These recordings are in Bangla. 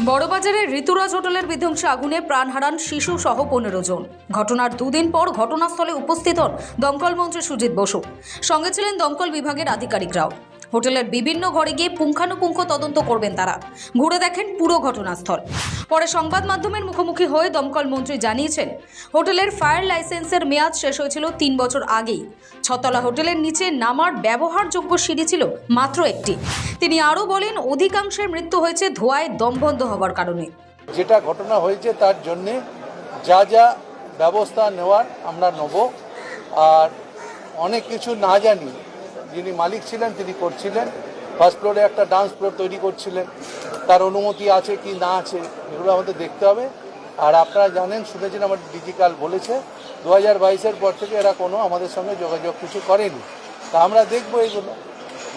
বড়বাজারের ঋতুরাজ হোটেলের বিধ্বংসী আগুনে প্রাণ হারান শিশু সহ 15 জন। ঘটনার দুদিন পর ঘটনাস্থলে উপস্থিত হন দমকল মন্ত্রী সুজিত বসু। সঙ্গে ছিলেন দমকল বিভাগের আধিকারিকরাও। হোটেলের বিভিন্ন ঘরে গিয়ে পুঙ্খানুপুঙ্খ তদন্ত করবেন তারা। ঘুরে দেখেন পুরো ঘটনাস্থল। পরে সংবাদ মাধ্যমের মুখোমুখি হয়ে দমকল মন্ত্রী জানিয়েছেন, হোটেলের ফায়ার লাইসেন্সের মেয়াদ শেষ হয়েছিল 3 বছর আগেই। ছতলা হোটেলের নিচে নামার ব্যবহারযোগ্য সিঁড়ি ছিল মাত্র একটি। তিনি আরও বলেন, অধিকাংশের মৃত্যু হয়েছে ধোঁয়ায় দমবন্ধ হওয়ার কারণে। যেটা ঘটনা হয়েছে তার জন্যে যা যা ব্যবস্থা নেওয়ার আমরা নেব। আর অনেক কিছু না জানি যিনি মালিক ছিলেন তিনি করছিলেন। ফার্স্ট ফ্লোরে একটা ডান্স ফ্লোর তৈরি করছিলেন, তার অনুমতি আছে কি না আছে এগুলো আমাদের দেখতে হবে। আর আপনারা জানেন, শুনেছেন আমার ডিজিটাল বলেছে 2022-এর পর থেকে এরা কোনো আমাদের সঙ্গে যোগাযোগ কিছু করেনি। তা আমরা দেখব এগুলো,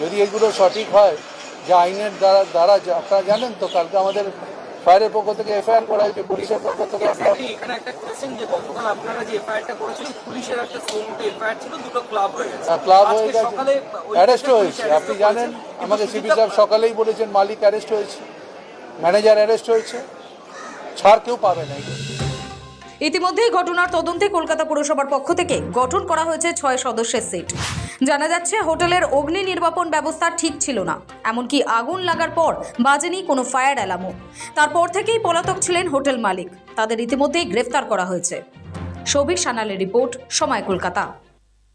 যদি এগুলো সঠিক হয় যে আইনের দ্বারা আপনারা জানেন তো কালকে আমাদের ফায়ারের পক্ষ থেকে এফআইআর করা হয়েছে, পুলিশের পক্ষ থেকে এখানে একটা কোশ্চেন যে গতকাল আপনারা যে এফআইআরটা করেছিলেন, পুলিশের একটা সোমতে এফআইআর ছিল, দুটো ক্লাব হয়ে গেছে। ক্লাব হয়ে গেছে, অ্যারেস্ট হয়েছে। আপনি জানেন, আমাকে সিপি সাহেব সকালেই বলেছেন মালিক অ্যারেস্ট হয়েছে, ম্যানেজার অ্যারেস্ট হয়েছে, ছাড় কেউ পাবে না। ইতিমধ্যেই ঘটনার তদন্তে কলকাতা পুরসভার পক্ষ থেকে গঠন করা হয়েছে 6 সদস্যের সেট। জানা যাচ্ছে, হোটেলের অগ্নি নির্বাপন ব্যবস্থা ঠিক ছিল না, এমনকি আগুন লাগার পর বাজেনি কোনো ফায়ার অ্যালার্মও। তারপর থেকেই পলাতক ছিলেন হোটেল মালিক। তাদের ইতিমধ্যেই গ্রেফতার করা হয়েছে। শোভিক সানালের রিপোর্ট, সময় কলকাতা।